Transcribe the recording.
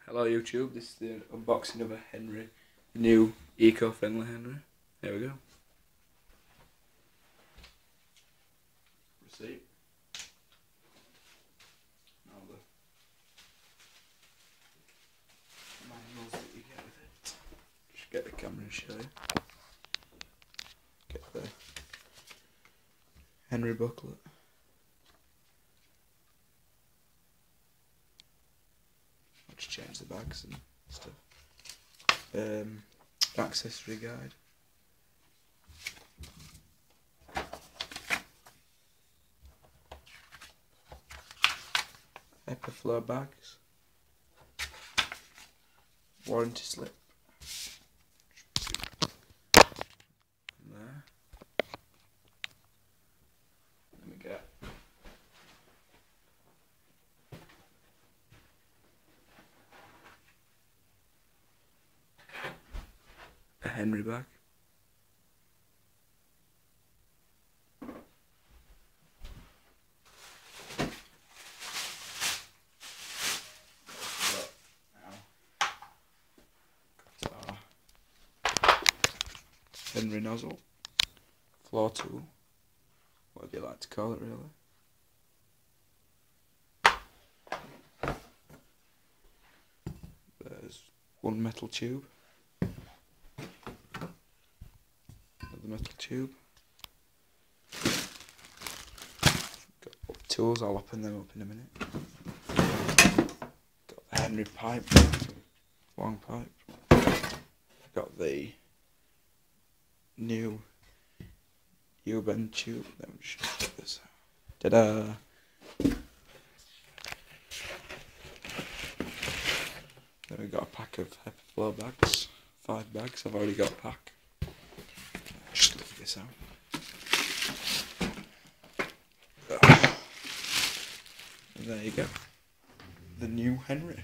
Hello YouTube, this is the unboxing of a Henry, the new eco-friendly Henry. There we go. Receipt. Now the manuals that you get with it. Just get the camera and show you. Get the Henry booklet. Just change the bags and stuff. Accessory guide. Hepa floor bags. Warranty slip. There. Let me get a Henry bag. Henry nozzle, floor tool, whatever you like to call it really. There's one metal tube, another metal tube. Got tools, I'll open them up in a minute. Got the Henry pipe, long pipe. Got the new U-bend tube. Let me just check this out. Ta-da! Then we got a pack of hepa floor bags. 5 bags. I've already got a pack. Just look this out. And there you go. The new Henry.